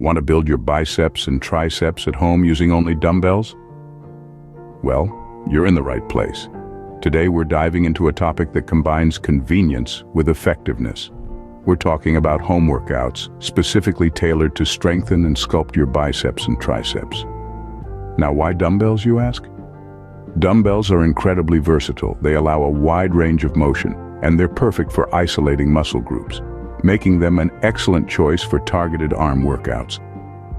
Want to build your biceps and triceps at home using only dumbbells? Well, you're in the right place. Today we're diving into a topic that combines convenience with effectiveness. We're talking about home workouts, specifically tailored to strengthen and sculpt your biceps and triceps. Now, why dumbbells, you ask? Dumbbells are incredibly versatile. They allow a wide range of motion, and they're perfect for isolating muscle groups, making them an excellent choice for targeted arm workouts.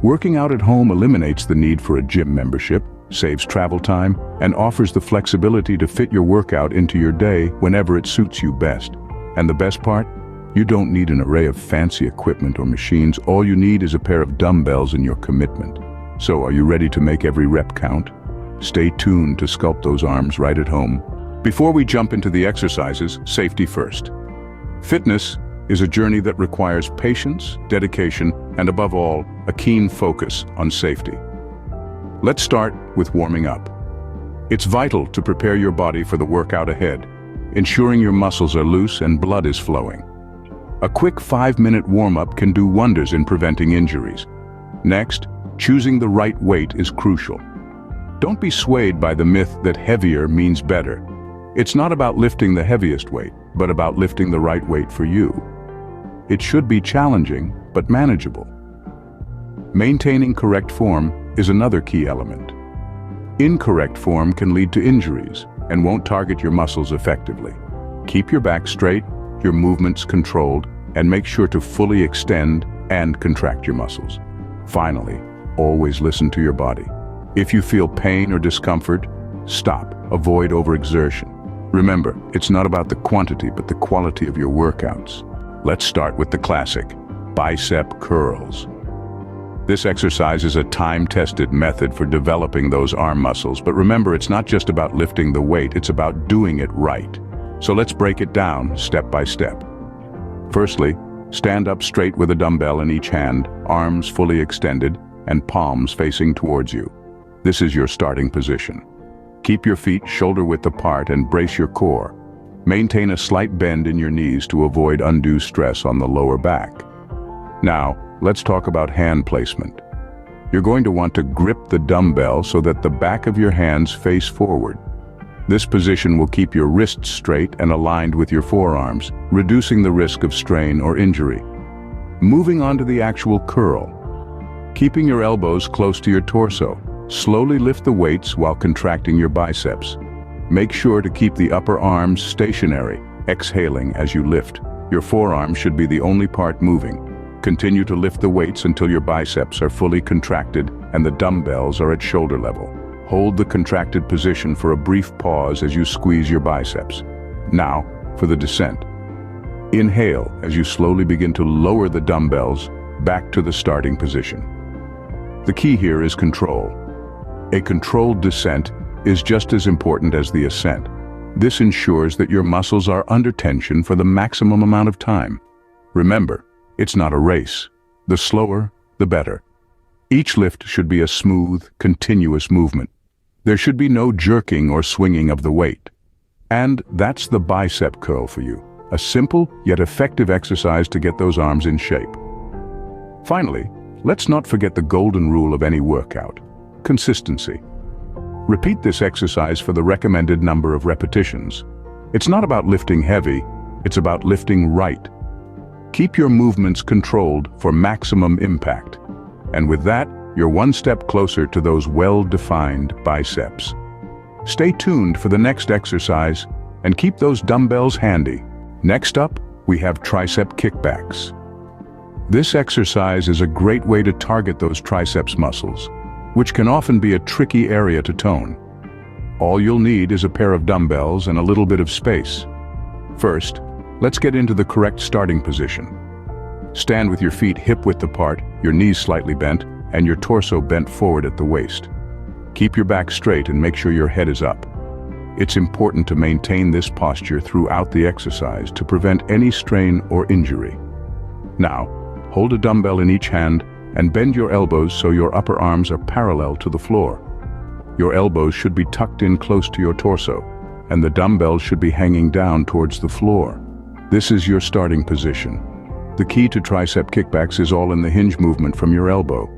Working out at home eliminates the need for a gym membership, saves travel time, and offers the flexibility to fit your workout into your day whenever it suits you best. And the best part? You don't need an array of fancy equipment or machines. All you need is a pair of dumbbells and your commitment. So, are you ready to make every rep count? Stay tuned to sculpt those arms right at home. Before we jump into the exercises, safety first. Fitness is a journey that requires patience, dedication, and above all, a keen focus on safety. Let's start with warming up. It's vital to prepare your body for the workout ahead, ensuring your muscles are loose and blood is flowing. A quick 5-minute warm-up can do wonders in preventing injuries. Next, choosing the right weight is crucial. Don't be swayed by the myth that heavier means better. It's not about lifting the heaviest weight, but about lifting the right weight for you. It should be challenging, but manageable. Maintaining correct form is another key element. Incorrect form can lead to injuries and won't target your muscles effectively. Keep your back straight, your movements controlled, and make sure to fully extend and contract your muscles. Finally, always listen to your body. If you feel pain or discomfort, stop. Avoid overexertion. Remember, it's not about the quantity but the quality of your workouts. Let's start with the classic, bicep curls. This exercise is a time-tested method for developing those arm muscles, but remember, it's not just about lifting the weight, it's about doing it right. So let's break it down step by step. Firstly, stand up straight with a dumbbell in each hand, arms fully extended, and palms facing towards you. This is your starting position. Keep your feet shoulder-width apart and brace your core. Maintain a slight bend in your knees to avoid undue stress on the lower back. Now, let's talk about hand placement. You're going to want to grip the dumbbell so that the back of your hands face forward. This position will keep your wrists straight and aligned with your forearms, reducing the risk of strain or injury. Moving on to the actual curl. Keeping your elbows close to your torso, slowly lift the weights while contracting your biceps. Make sure to keep the upper arms stationary, exhaling as you lift. Your forearm should be the only part moving. Continue to lift the weights until your biceps are fully contracted and the dumbbells are at shoulder level. Hold the contracted position for a brief pause as you squeeze your biceps. Now, for the descent. Inhale as you slowly begin to lower the dumbbells back to the starting position. The key here is control. A controlled descent is just as important as the ascent. This ensures that your muscles are under tension for the maximum amount of time. Remember, it's not a race. The slower, the better. Each lift should be a smooth, continuous movement. There should be no jerking or swinging of the weight. And that's the bicep curl for you. A simple yet effective exercise to get those arms in shape. Finally, let's not forget the golden rule of any workout: consistency. Repeat this exercise for the recommended number of repetitions. It's not about lifting heavy, it's about lifting right. Keep your movements controlled for maximum impact. And with that, you're one step closer to those well-defined biceps. Stay tuned for the next exercise and keep those dumbbells handy. Next up, we have tricep kickbacks. This exercise is a great way to target those triceps muscles, which can often be a tricky area to tone. All you'll need is a pair of dumbbells and a little bit of space. First, let's get into the correct starting position. Stand with your feet hip-width apart, your knees slightly bent, and your torso bent forward at the waist. Keep your back straight and make sure your head is up. It's important to maintain this posture throughout the exercise to prevent any strain or injury. Now, hold a dumbbell in each hand and bend your elbows so your upper arms are parallel to the floor. Your elbows should be tucked in close to your torso, and the dumbbells should be hanging down towards the floor. This is your starting position. The key to tricep kickbacks is all in the hinge movement from your elbow.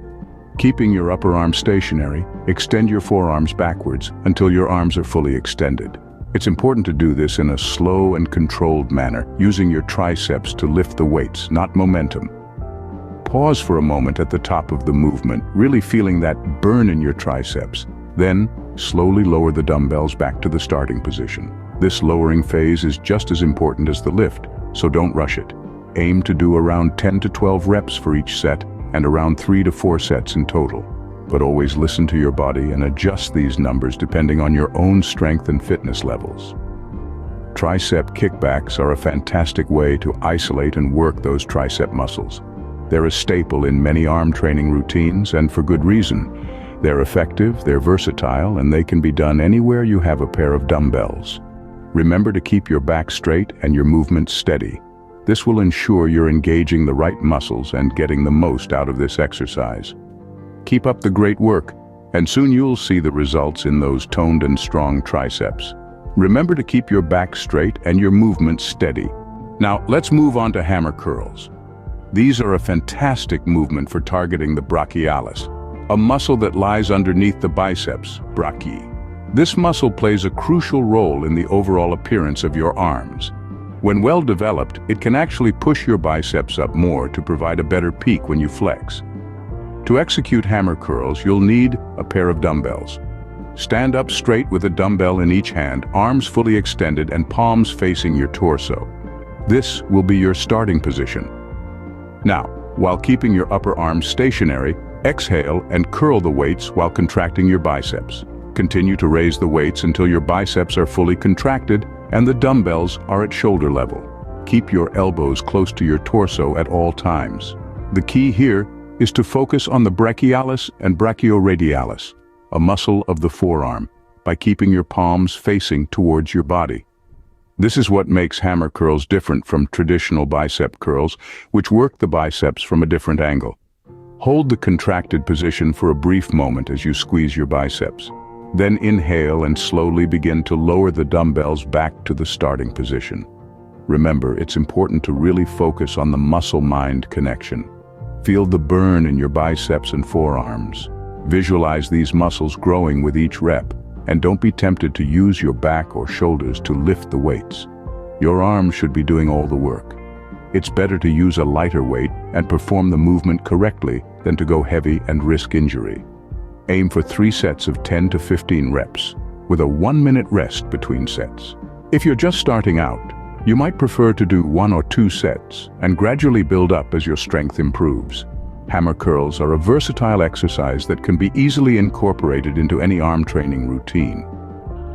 Keeping your upper arm stationary, extend your forearms backwards until your arms are fully extended. It's important to do this in a slow and controlled manner, using your triceps to lift the weights, not momentum. Pause for a moment at the top of the movement, really feeling that burn in your triceps. Then, slowly lower the dumbbells back to the starting position. This lowering phase is just as important as the lift, so don't rush it. Aim to do around 10 to 12 reps for each set, and around 3 to 4 sets in total. But always listen to your body and adjust these numbers depending on your own strength and fitness levels. Tricep kickbacks are a fantastic way to isolate and work those tricep muscles. They're a staple in many arm training routines, and for good reason. They're effective, they're versatile, and they can be done anywhere you have a pair of dumbbells. Remember to keep your back straight and your movements steady. This will ensure you're engaging the right muscles and getting the most out of this exercise. Keep up the great work, and soon you'll see the results in those toned and strong triceps. Remember to keep your back straight and your movements steady. Now, let's move on to hammer curls. These are a fantastic movement for targeting the brachialis, a muscle that lies underneath the biceps, brachii. This muscle plays a crucial role in the overall appearance of your arms. When well developed, it can actually push your biceps up more to provide a better peak when you flex. To execute hammer curls, you'll need a pair of dumbbells. Stand up straight with a dumbbell in each hand, arms fully extended and palms facing your torso. This will be your starting position. Now, while keeping your upper arms stationary, exhale and curl the weights while contracting your biceps. Continue to raise the weights until your biceps are fully contracted and the dumbbells are at shoulder level. Keep your elbows close to your torso at all times. The key here is to focus on the brachialis and brachioradialis, a muscle of the forearm, by keeping your palms facing towards your body. This is what makes hammer curls different from traditional bicep curls, which work the biceps from a different angle. Hold the contracted position for a brief moment as you squeeze your biceps. Then inhale and slowly begin to lower the dumbbells back to the starting position. Remember, it's important to really focus on the muscle-mind connection. Feel the burn in your biceps and forearms. Visualize these muscles growing with each rep, and don't be tempted to use your back or shoulders to lift the weights. Your arms should be doing all the work. It's better to use a lighter weight and perform the movement correctly than to go heavy and risk injury. Aim for 3 sets of 10 to 15 reps, with a 1-minute rest between sets. If you're just starting out, you might prefer to do 1 or 2 sets and gradually build up as your strength improves. Hammer curls are a versatile exercise that can be easily incorporated into any arm training routine.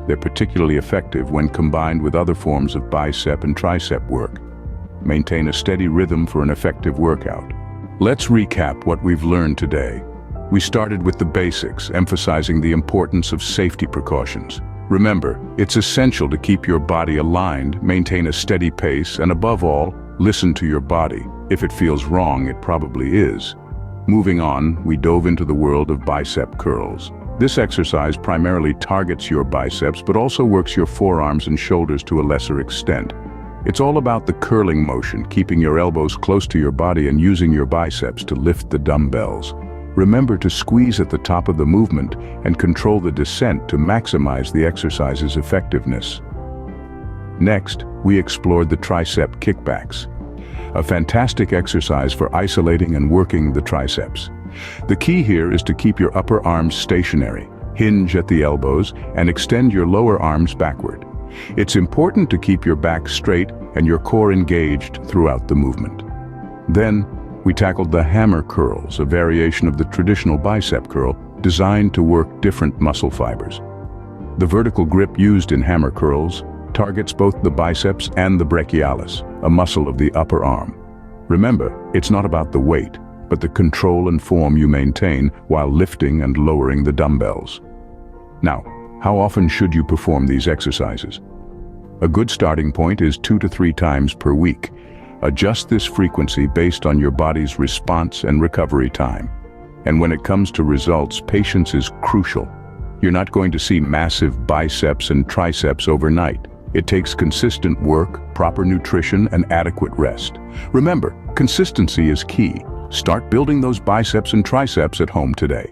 They're particularly effective when combined with other forms of bicep and tricep work. Maintain a steady rhythm for an effective workout. Let's recap what we've learned today. We started with the basics, emphasizing the importance of safety precautions. Remember, it's essential to keep your body aligned, maintain a steady pace, and above all, listen to your body. If it feels wrong, it probably is. Moving on, we dove into the world of bicep curls. This exercise primarily targets your biceps, but also works your forearms and shoulders to a lesser extent. It's all about the curling motion, keeping your elbows close to your body and using your biceps to lift the dumbbells. Remember to squeeze at the top of the movement and control the descent to maximize the exercise's effectiveness. Next, we explored the tricep kickbacks, a fantastic exercise for isolating and working the triceps. The key here is to keep your upper arms stationary, hinge at the elbows, and extend your lower arms backward. It's important to keep your back straight and your core engaged throughout the movement. Then, we tackled the hammer curls, a variation of the traditional bicep curl designed to work different muscle fibers. The vertical grip used in hammer curls targets both the biceps and the brachialis, a muscle of the upper arm. Remember, it's not about the weight, but the control and form you maintain while lifting and lowering the dumbbells. Now, how often should you perform these exercises? A good starting point is 2 to 3 times per week. Adjust this frequency based on your body's response and recovery time. And when it comes to results, patience is crucial. You're not going to see massive biceps and triceps overnight. It takes consistent work, proper nutrition, and adequate rest. Remember, Consistency is key. Start building those biceps and triceps at home today.